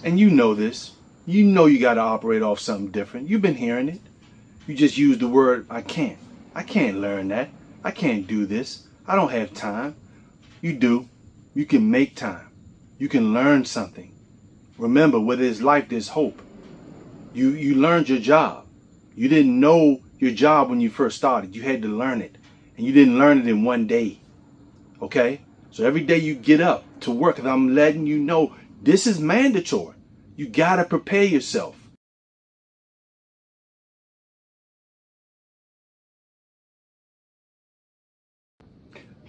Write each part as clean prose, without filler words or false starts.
And you know this. You know you got to operate off something different. You've been hearing it. You just use the word, I can't. I can't learn that. I can't do this. I don't have time. You do. You can make time. You can learn something. Remember, where there's life, there's hope. You learned your job. You didn't know your job when you first started. You had to learn it. And you didn't learn it in one day. Okay? So every day you get up to work, and I'm letting you know this is mandatory. You got to prepare yourself.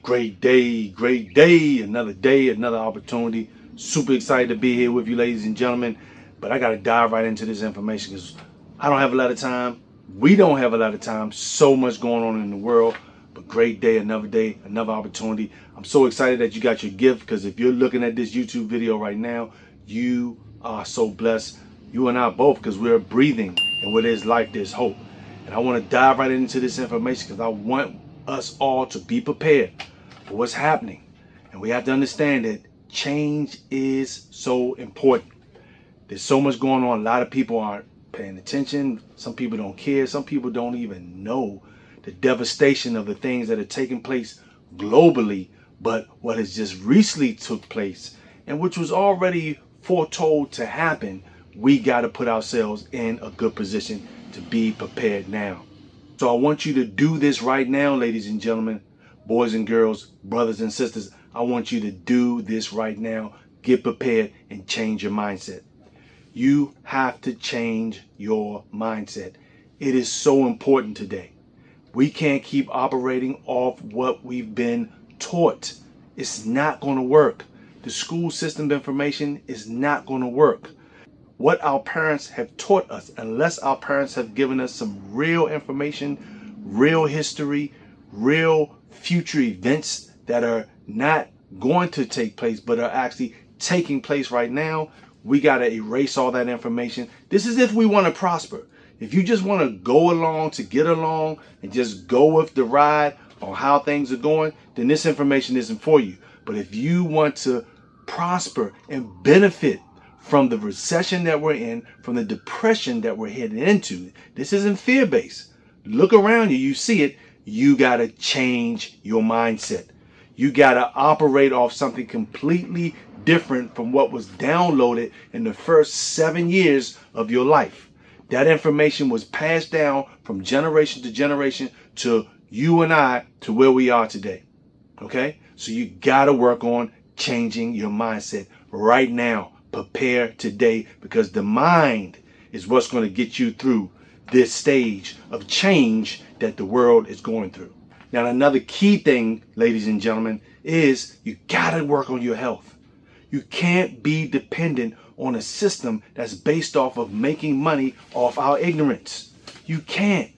Great day, another day, another opportunity. Super excited to be here with you, ladies and gentlemen. But I got to dive right into this information because I don't have a lot of time. We don't have a lot of time. So much going on in the world. But great day, another opportunity. I'm so excited that you got your gift, because if you're looking at this YouTube video right now, you are so blessed. You and I both, because we're breathing, and where there's life, there's hope. And I want to dive right into this information because I want us all to be prepared for what's happening. And we have to understand that change is so important. There's so much going on. A lot of people aren't paying attention. Some people don't care. Some people don't even know the devastation of the things that are taking place globally, but what has just recently took place, and which was already foretold to happen. We got to put ourselves in a good position to be prepared now. So I want you to do this right now, ladies and gentlemen, boys and girls, brothers and sisters. I want you to do this right now. Get prepared and change your mindset. You have to change your mindset. It is so important today. We can't keep operating off what we've been taught. It's not going to work. The school system information is not going to work. What our parents have taught us, unless our parents have given us some real information, real history, real future events that are not going to take place but are actually taking place right now, we got to erase all that information. This is if we want to prosper. If you just want to go along to get along and just go with the ride on how things are going, then this information isn't for you. But if you want to prosper and benefit from the recession that we're in, from the depression that we're heading into, this isn't fear-based. Look around you, you see it. You got to change your mindset. You got to operate off something completely different from what was downloaded in the first 7 years of your life. That information was passed down from generation to generation to you and I, to where we are today. Okay? So you got to work on changing your mindset right now. Prepare today, because the mind is what's going to get you through this stage of change that the world is going through. Now, another key thing, ladies and gentlemen, is you got to work on your health. You can't be dependent on a system that's based off of making money off our ignorance. You can't.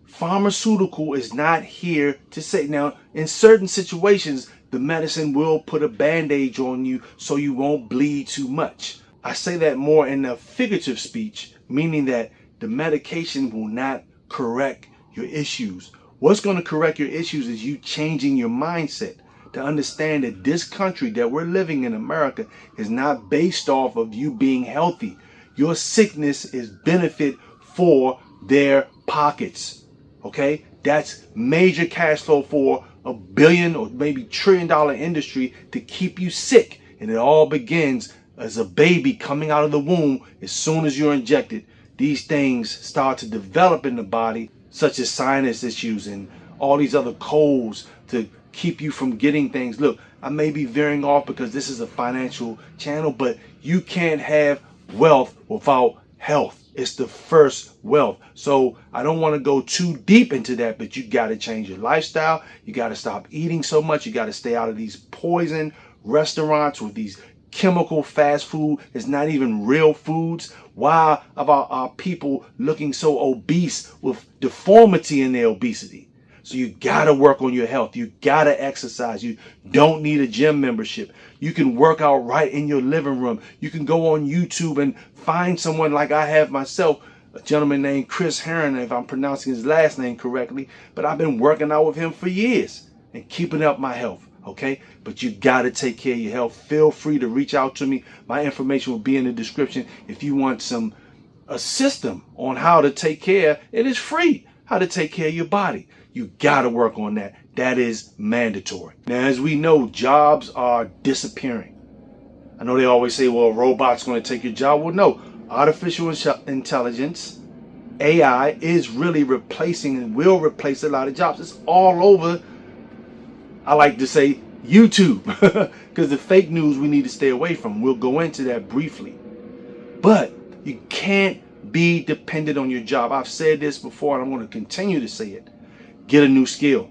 Pharmaceutical is not here to say. Now, in certain situations, the medicine will put a bandage on you so you won't bleed too much. I say that more in a figurative speech, meaning that the medication will not correct your issues. What's going to correct your issues is you changing your mindset to understand that this country that we're living in, America, is not based off of you being healthy. Your sickness is benefit for their pockets. Okay? That's major cash flow for a billion or maybe $1 trillion industry to keep you sick. And it all begins as a baby coming out of the womb. As soon as you're injected, these things start to develop in the body, such as sinus issues and all these other colds, to keep you from getting things. Look, I may be veering off because this is a financial channel, but you can't have wealth without health. It's the first wealth. So I don't want to go too deep into that, but you got to change your lifestyle. You got to stop eating so much. You got to stay out of these poison restaurants with these chemical fast food. It's not even real foods. Why are our people looking so obese with deformity in their obesity? So you got to work on your health. You got to exercise. You don't need a gym membership. You can work out right in your living room. You can go on YouTube and find someone like I have myself, a gentleman named Chris Heron, if I'm pronouncing his last name correctly. But I've been working out with him for years and keeping up my health. Okay? But you got to take care of your health. Feel free to reach out to me. My information will be in the description. If you want a system on how to take care, it is free, how to take care of your body. You got to work on that. That is mandatory. Now, as we know, jobs are disappearing. I know they always say, well, a robot's going to take your job. Well, no. Artificial intelligence, AI, is really replacing and will replace a lot of jobs. It's all over, I like to say, YouTube. Because the fake news we need to stay away from. We'll go into that briefly. But you can't be dependent on your job. I've said this before and I'm going to continue to say it. Get a new skill.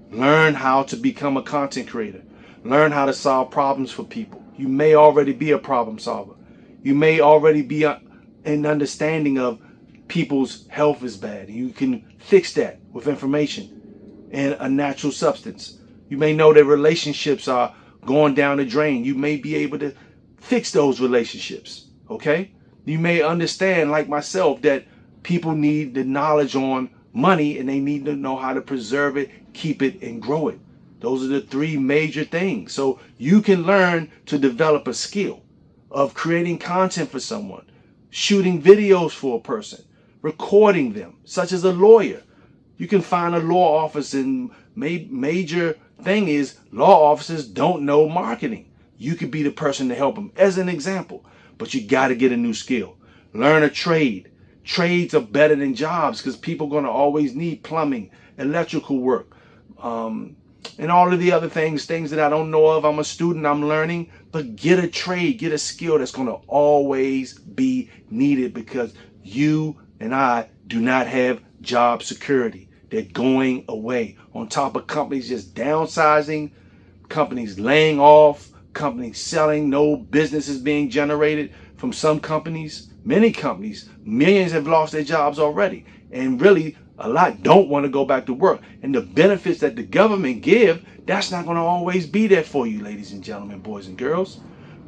Learn how to become a content creator. Learn how to solve problems for people. You may already be a problem solver. You may already be an understanding of people's health is bad. You can fix that with information and a natural substance. You may know that relationships are going down the drain. You may be able to fix those relationships. Okay? You may understand, like myself, that people need the knowledge on money and they need to know how to preserve it, keep it, and grow it. Those are the three major things. So you can learn to develop a skill of creating content for someone, shooting videos for a person, recording them, such as a lawyer. You can find a law office, and major thing is law offices don't know marketing. You could be the person to help them, as an example. But you got to get a new skill. Learn a trade. Trades are better than jobs because people are going to always need plumbing, electrical work, and all of the other things that I don't know of. I'm a student, I'm learning, but get a trade, get a skill that's going to always be needed because you and I do not have job security. They're going away. On top of companies just downsizing, companies laying off, companies selling, no business is being generated from some companies. Many companies, millions have lost their jobs already. And really, a lot don't want to go back to work. And the benefits that the government give, that's not going to always be there for you, ladies and gentlemen, boys and girls,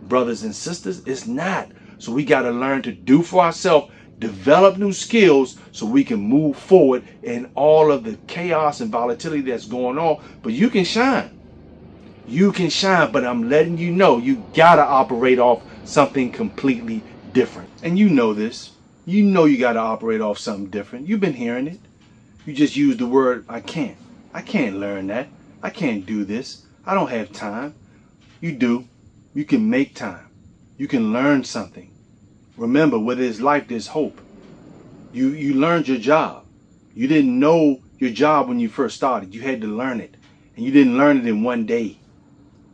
brothers and sisters. It's not. So we got to learn to do for ourselves, develop new skills so we can move forward in all of the chaos and volatility that's going on. But you can shine. You can shine, but I'm letting you know you got to operate off something completely different. And you know this. You know you got to operate off something different. You've been hearing it. You just use the word, I can't. I can't learn that. I can't do this. I don't have time. You do. You can make time. You can learn something. Remember, where there's life, there's hope. You learned your job. You didn't know your job when you first started. You had to learn it. And you didn't learn it in one day.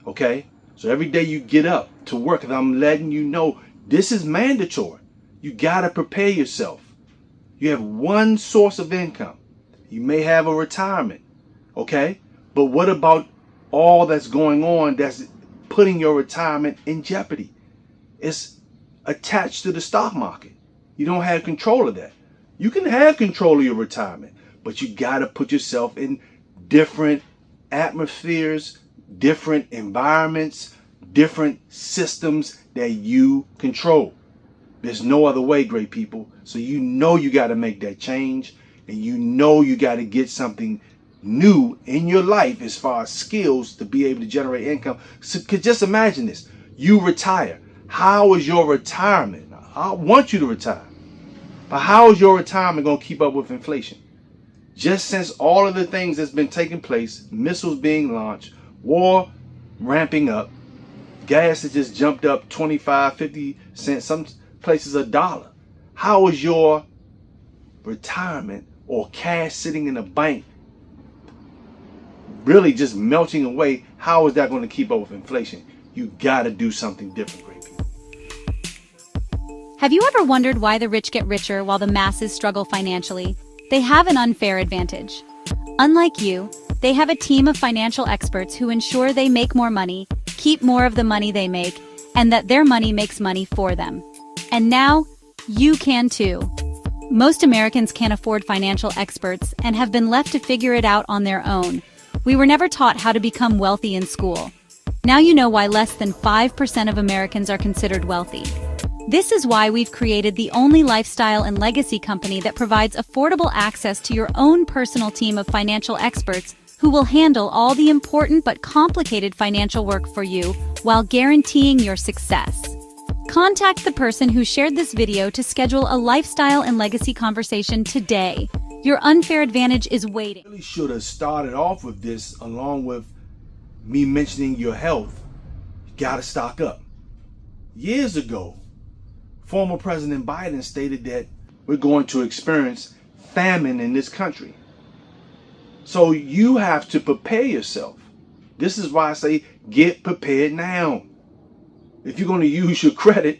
Okay? So every day you get up to work, and I'm letting you know this is mandatory. You got to prepare yourself. You have one source of income. You may have a retirement. Okay? But what about all that's going on that's putting your retirement in jeopardy? It's attached to the stock market. You don't have control of that. You can have control of your retirement, but you got to put yourself in different atmospheres, different environments, different systems that you control. There's no other way, great people. So you know you got to make that change, and you know you got to get something new in your life as far as skills to be able to generate income. So just imagine this. You retire. How is your retirement? I want you to retire. But how is your retirement going to keep up with inflation? Just since all of the things that's been taking place, missiles being launched, war ramping up, gas has just jumped up 25, 50 cents, some places $1. How is your retirement or cash sitting in a bank really just melting away? How is that going to keep up with inflation? You got to do something different, great people. Have you ever wondered why the rich get richer while the masses struggle financially? They have an unfair advantage. Unlike you, they have a team of financial experts who ensure they make more money, keep more of the money they make, and that their money makes money for them. And now, you can too. Most Americans can't afford financial experts and have been left to figure it out on their own. We were never taught how to become wealthy in school. Now you know why less than 5% of Americans are considered wealthy. This is why we've created the only lifestyle and legacy company that provides affordable access to your own personal team of financial experts who will handle all the important but complicated financial work for you while guaranteeing your success. Contact the person who shared this video to schedule a lifestyle and legacy conversation today. Your unfair advantage is waiting. I really should have started off with this along with me mentioning your health. You gotta stock up. Years ago, former President Biden stated that we're going to experience famine in this country. So you have to prepare yourself. This is why I say get prepared now. If you're going to use your credit,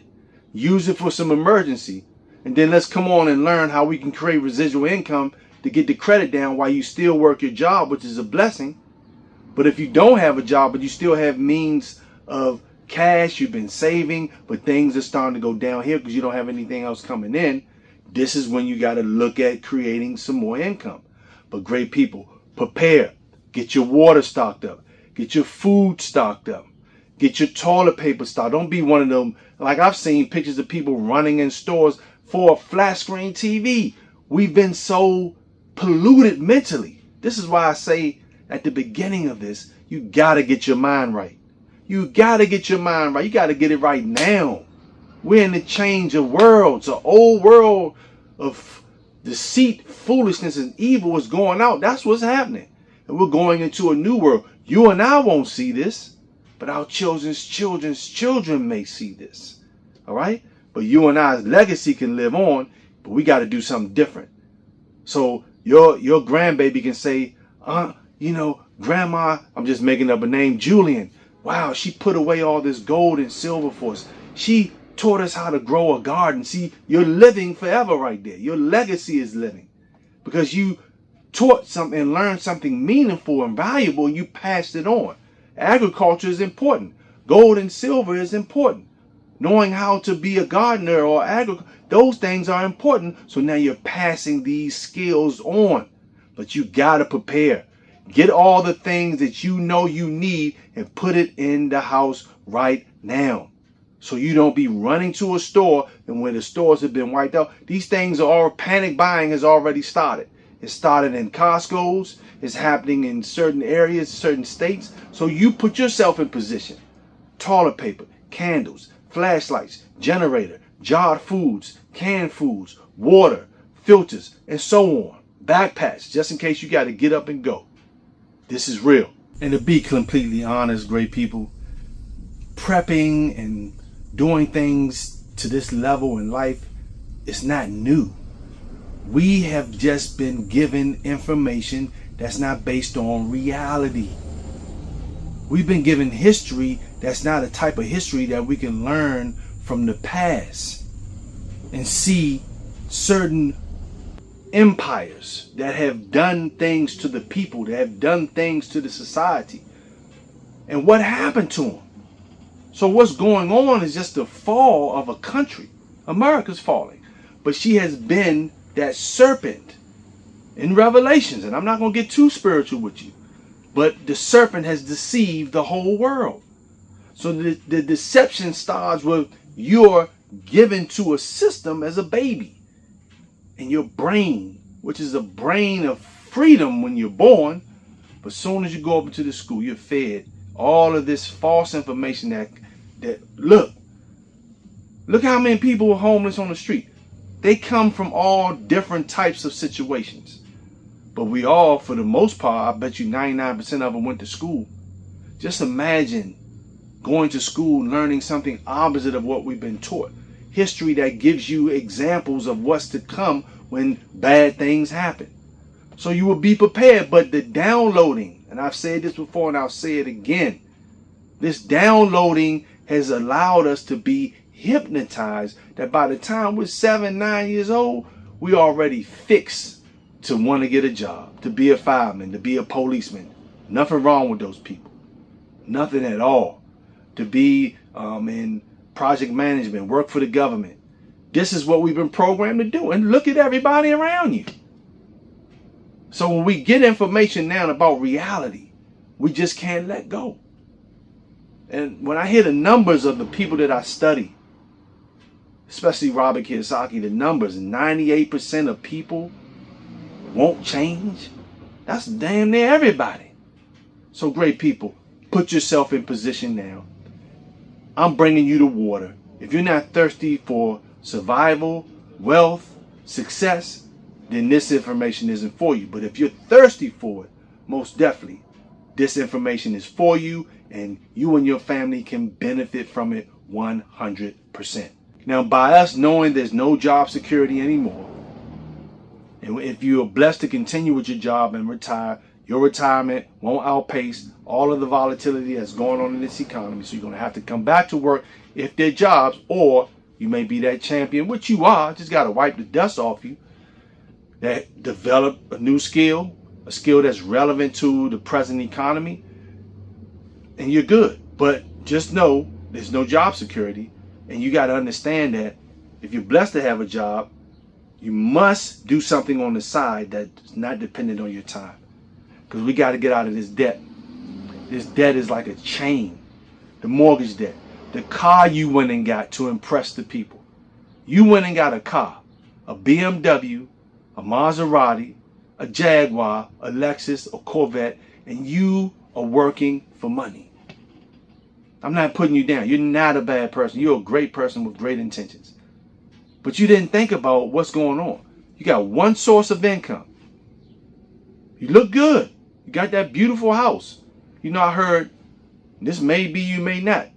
use it for some emergency. And then let's come on and learn how we can create residual income to get the credit down while you still work your job, which is a blessing. But if you don't have a job, but you still have means of cash you've been saving, but things are starting to go down here because you don't have anything else coming in, this is when you got to look at creating some more income. But great people, prepare. Get your water stocked up. Get your food stocked up. Get your toilet paper stocked. Don't be one of them, like I've seen pictures of people running in stores for a flat screen TV. We've been so polluted mentally. This is why I say at the beginning of this, you got to get your mind right. You got to get your mind right. You got to get it right now. We're in the change of worlds. An old world of deceit, foolishness, and evil is going out. That's what's happening. And we're going into a new world. You and I won't see this, but our children's children's children may see this. All right? But you and I's legacy can live on, but we got to do something different. So your grandbaby can say, Grandma, I'm just making up a name, Julian. Wow, she put away all this gold and silver for us. She taught us how to grow a garden. See, you're living forever right there. Your legacy is living because you taught something and learned something meaningful and valuable and you passed it on. Agriculture is important. Gold and silver is important. Knowing how to be a gardener or those things are important. So now you're passing these skills on. But you got to prepare. Get all the things that you know you need and put it in the house right now. So you don't be running to a store and when the stores have been wiped out. These things are all, panic buying has already started. It started in Costco's. It's happening in certain areas, certain states. So you put yourself in position. Toilet paper, candles, flashlights, generator, jarred foods, canned foods, water, filters, and so on. Backpacks, just in case you got to get up and go. This is real. And to be completely honest, great people, prepping and doing things to this level in life is not new. We have just been given information that's not based on reality. We've been given history that's not a type of history that we can learn from the past and see certain empires that have done things to the people, that have done things to the society, and what happened to them. So what's going on is just the fall of a country. America's falling, but she has been that serpent in Revelations, and I'm not going to get too spiritual with you, but the serpent has deceived the whole world. So the deception starts with you're given to a system as a baby. And your brain, which is a brain of freedom when you're born, but as soon as you go up into the school, you're fed all of this false information that look how many people are homeless on the street. They come from all different types of situations. But we all, for the most part, I bet you 99% of them went to school. Just imagine going to school, learning something opposite of what we've been taught. History that gives you examples of what's to come when bad things happen. So you will be prepared. But the downloading, and I've said this before and I'll say it again, this downloading has allowed us to be hypnotized that by the time we're 7, 9 years old, we already fixed to want to get a job, to be a fireman, to be a policeman. Nothing wrong with those people. Nothing at all. To be in project management, work for the government. This is what we've been programmed to do. And look at everybody around you. So when we get information now about reality, we just can't let go. And when I hear the numbers of the people that I study, especially Robert Kiyosaki, the numbers, 98% of people won't change. That's damn near everybody. So great people, put yourself in position now. I'm bringing you the water. If you're not thirsty for survival, wealth, success, then this information isn't for you. But if you're thirsty for it, most definitely, this information is for you, and you and your family can benefit from it 100%. Now, by us knowing there's no job security anymore, and if you are blessed to continue with your job and retire, your retirement won't outpace all of the volatility that's going on in this economy. So you're going to have to come back to work if they're jobs, or you may be that champion, which you are, just got to wipe the dust off you, that develop a new skill, a skill that's relevant to the present economy, and you're good. But just know there's no job security, and you got to understand that if you're blessed to have a job, you must do something on the side that's not dependent on your time. Because we got to get out of this debt. This debt is like a chain. The mortgage debt. The car you went and got to impress the people. You went and got a car. A BMW, a Maserati, a Jaguar, a Lexus, a Corvette, and you are working for money. I'm not putting you down. You're not a bad person. You're a great person with great intentions. But you didn't think about what's going on. You got one source of income. You look good. You got that beautiful house. You know, I heard, this may be, you may not.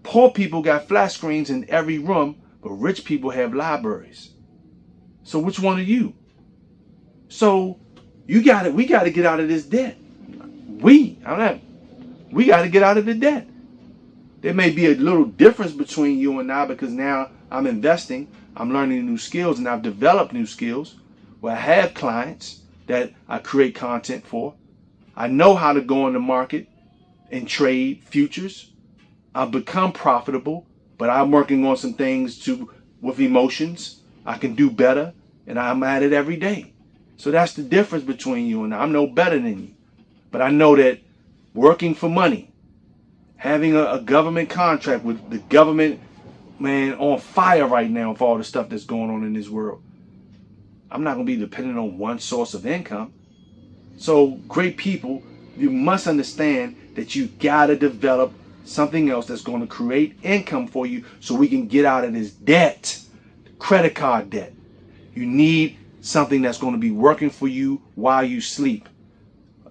Poor people got flat screens in every room, but rich people have libraries. So which one are you? So we got to get out of this debt. We got to get out of the debt. There may be a little difference between you and I, because now I'm investing, I'm learning new skills, and I've developed new skills where I have clients that I create content for. I know how to go in the market and trade futures. I've become profitable, but I'm working on some things with emotions. I can do better, and I'm at it every day. So that's the difference between you and I. I'm no better than you. But I know that working for money, having a government contract with the government, man, on fire right now for all the stuff that's going on in this world, I'm not going to be dependent on one source of income. So great people, you must understand that you got to develop something else that's going to create income for you so we can get out of this debt, credit card debt. You need something that's going to be working for you while you sleep.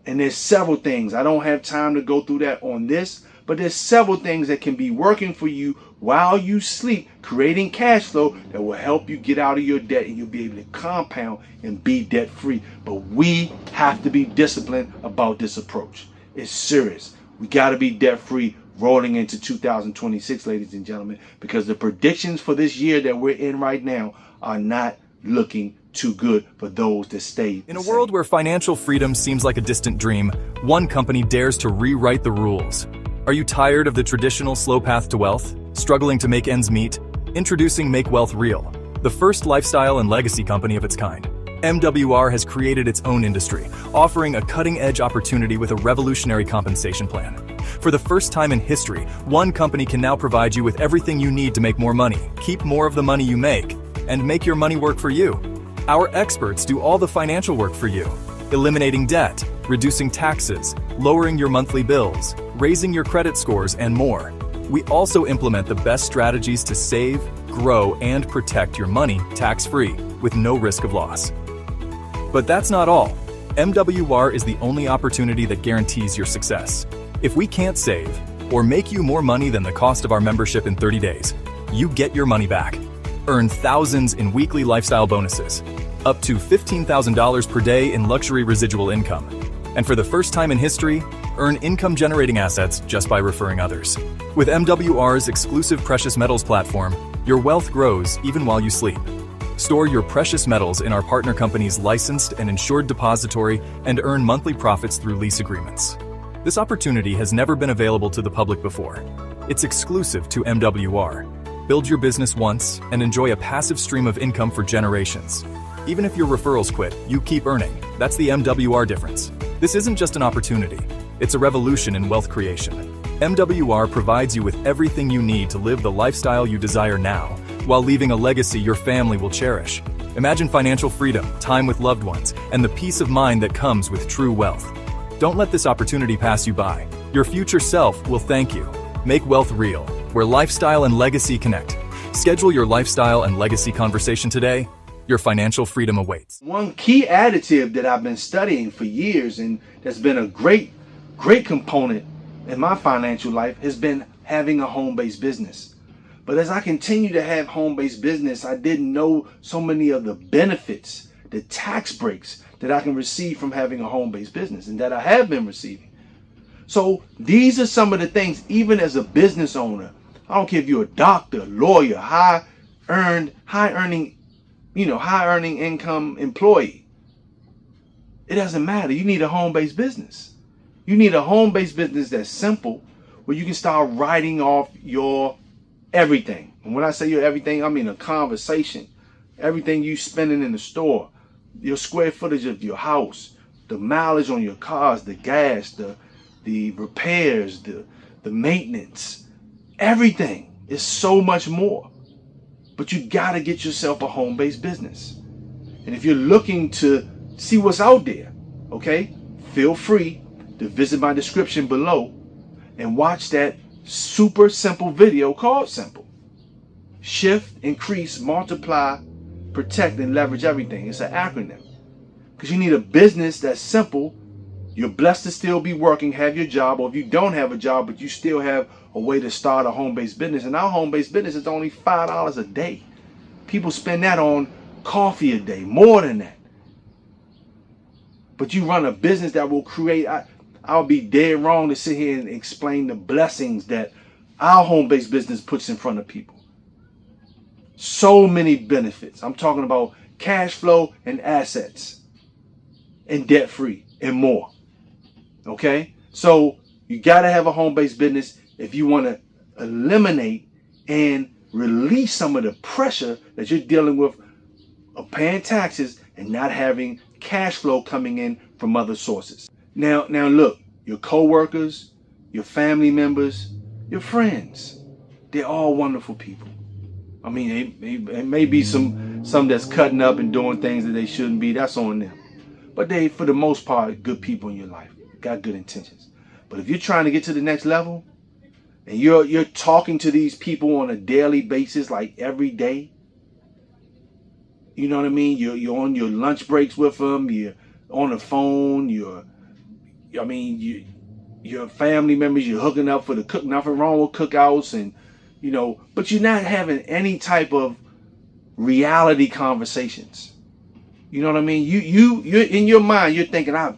And there's several things. I don't have time to go through that on this, but there's several things that can be working for you while you sleep, creating cash flow that will help you get out of your debt, and you'll be able to compound and be debt free. But we have to be disciplined about this approach. It's serious. We got to be debt free rolling into 2026, ladies and gentlemen, because the predictions for this year that we're in right now are not looking too good for those that stay. In a world where financial freedom seems like a distant dream, one company dares to rewrite the rules. Are you tired of the traditional slow path to wealth? Struggling to make ends meet? Introducing Make Wealth Real, the first lifestyle and legacy company of its kind. MWR has created its own industry, offering a cutting-edge opportunity with a revolutionary compensation plan. For the first time in history, one company can now provide you with everything you need to make more money, keep more of the money you make, and make your money work for you. Our experts do all the financial work for you, eliminating debt, reducing taxes, lowering your monthly bills, raising your credit scores, and more. We also implement the best strategies to save, grow, and protect your money tax-free with no risk of loss. But that's not all. MWR is the only opportunity that guarantees your success. If we can't save or make you more money than the cost of our membership in 30 days, you get your money back. Earn thousands in weekly lifestyle bonuses, up to $15,000 per day in luxury residual income. And for the first time in history, earn income-generating assets just by referring others. With MWR's exclusive precious metals platform, your wealth grows even while you sleep. Store your precious metals in our partner company's licensed and insured depository and earn monthly profits through lease agreements. This opportunity has never been available to the public before. It's exclusive to MWR. Build your business once and enjoy a passive stream of income for generations. Even if your referrals quit, you keep earning. That's the MWR difference. This isn't just an opportunity, it's a revolution in wealth creation. MWR provides you with everything you need to live the lifestyle you desire now, while leaving a legacy your family will cherish. Imagine financial freedom, time with loved ones, and the peace of mind that comes with true wealth. Don't let this opportunity pass you by. Your future self will thank you. Make wealth real, where lifestyle and legacy connect. Schedule your lifestyle and legacy conversation today. Your financial freedom awaits. One key additive that I've been studying for years, and that's been a great component in my financial life, has been having a home-based business. But as I continue to have home-based business, I didn't know so many of the benefits, the tax breaks that I can receive from having a home-based business, and that I have been receiving. So these are some of the things, even as a business owner, I don't care if you're a doctor, lawyer, high earning income employee. It doesn't matter. You need a home-based business. You need a home-based business that's simple, where you can start writing off your everything. And when I say your everything, I mean a conversation, everything you spending in the store, your square footage of your house, the mileage on your cars, the gas, the repairs, the maintenance, everything is so much more. But you gotta get yourself a home-based business. And if you're looking to see what's out there, okay, feel free to visit my description below and watch that super simple video called Simple. Shift, increase, multiply, protect, and leverage everything. It's an acronym. Because you need a business that's simple. You're blessed to still be working, have your job, or if you don't have a job, but you still have a way to start a home-based business. And our home-based business is only $5 a day. People spend that on coffee a day, more than that. But you run a business that will create, I'll be dead wrong to sit here and explain the blessings that our home-based business puts in front of people. So many benefits. I'm talking about cash flow and assets and debt-free and more. Okay? So you got to have a home-based business if you want to eliminate and release some of the pressure that you're dealing with of paying taxes and not having cash flow coming in from other sources. Now look, your co-workers, your family members, your friends, they're all wonderful people. I mean, it may be some that's cutting up and doing things that they shouldn't be. That's on them. But they, for the most part, good people in your life. Got good intentions. But if you're trying to get to the next level, and you're talking to these people on a daily basis, like every day, you know what I mean? You're on your lunch breaks with them. You're on the phone. Your family members. You're hooking up for the cook. Nothing wrong with cookouts, and but you're not having any type of reality conversations. You know what I mean? You're in your mind. You're thinking, I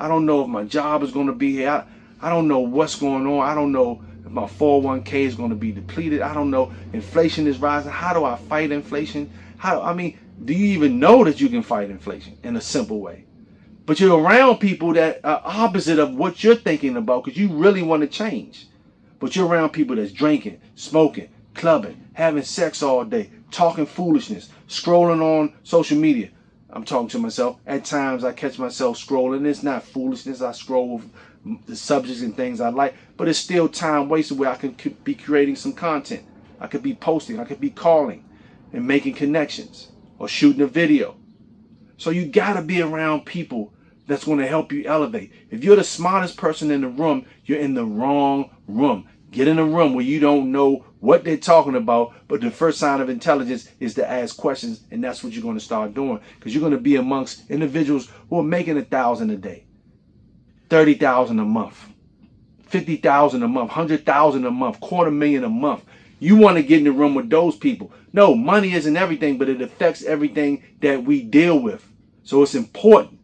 don't know if my job is going to be here. I don't know what's going on. I don't know if my 401k is going to be depleted. I don't know. Inflation is rising. How do I fight inflation? Do you even know that you can fight inflation in a simple way? But you're around people that are opposite of what you're thinking about because you really want to change. But you're around people that's drinking, smoking, clubbing, having sex all day, talking foolishness, scrolling on social media. I'm talking to myself. At times I catch myself scrolling. It's not foolishness. I scroll with the subjects and things I like, but it's still time wasted where I could be creating some content. I could be posting. I could be calling and making connections or shooting a video. So you got to be around people that's going to help you elevate. If you're the smartest person in the room, you're in the wrong room. Get in a room where you don't know what they're talking about, but the first sign of intelligence is to ask questions, and that's what you're going to start doing, because you're going to be amongst individuals who are making $1,000 a day, $30,000 a month, $50,000 a month, $100,000 a month, $250,000 a month. You want to get in the room with those people. No, money isn't everything, but it affects everything that we deal with. So it's important.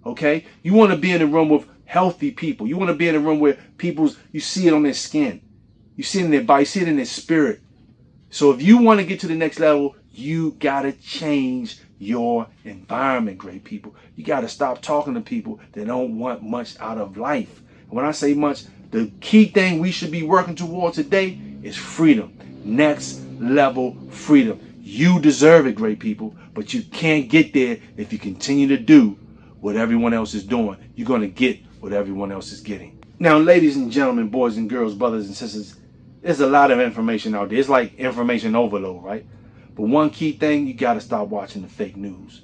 Okay? You want to be in the room with healthy people. You want to be in a room where you see it on their skin. You see it in their body, you see it in their spirit. So if you want to get to the next level, you got to change your environment, great people. You got to stop talking to people that don't want much out of life. And when I say much, the key thing we should be working towards today is freedom. Next level freedom. You deserve it, great people, but you can't get there if you continue to do what everyone else is doing. You're going to get what everyone else is getting. Now, ladies and gentlemen, boys and girls, brothers and sisters, there's a lot of information out there. It's like information overload, right? But one key thing, you got to stop watching the fake news.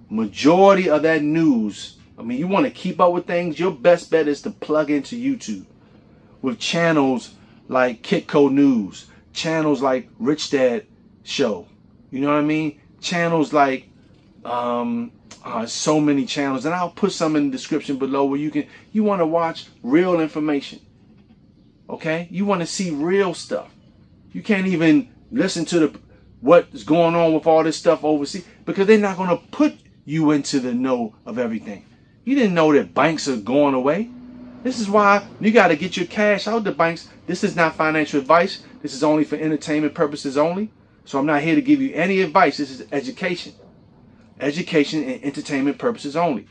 Majority of that news I mean, you want to keep up with things, your best bet is to plug into YouTube with channels like Kitco News, channels like Rich Dad Show. You know what I mean? Channels like so many channels, and I'll put some in the description below where you want to watch real information. Okay? You want to see real stuff. You can't even listen to what's going on with all this stuff overseas because they're not going to put you into the know of everything. You didn't know that banks are going away. This is why you got to get your cash out the banks. This is not financial advice. This is only for entertainment purposes only. So I'm not here to give you any advice. This is education. Education and entertainment purposes only.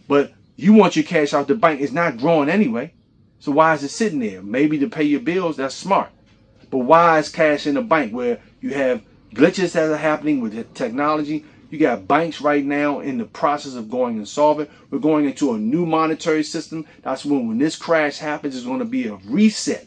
But you want your cash out the bank. It's not growing anyway. So why is it sitting there? Maybe to pay your bills. That's smart. But why is cash in the bank where you have glitches that are happening with the technology? You got banks right now in the process of going insolvent. We're going into a new monetary system. That's when this crash happens, it's going to be a reset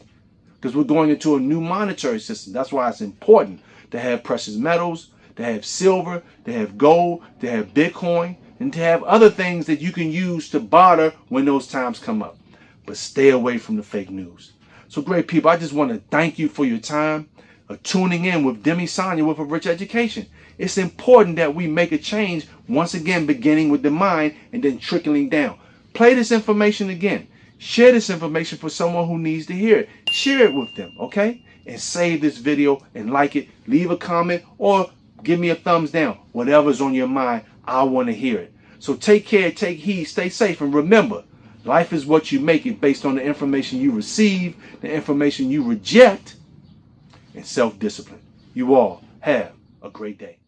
because we're going into a new monetary system. That's why it's important to have precious metals, to have silver, to have gold, to have Bitcoin, and to have other things that you can use to barter when those times come up. But stay away from the fake news. So great people, I just want to thank you for your time of tuning in with Demi Sonia with A Rich Education. It's important that we make a change, once again, beginning with the mind and then trickling down. Play this information again. Share this information for someone who needs to hear it. Share it with them, okay? And save this video and like it. Leave a comment or give me a thumbs down. Whatever's on your mind, I want to hear it. So take care, take heed, stay safe, and remember, life is what you make it based on the information you receive, the information you reject, and self-discipline. You all have a great day.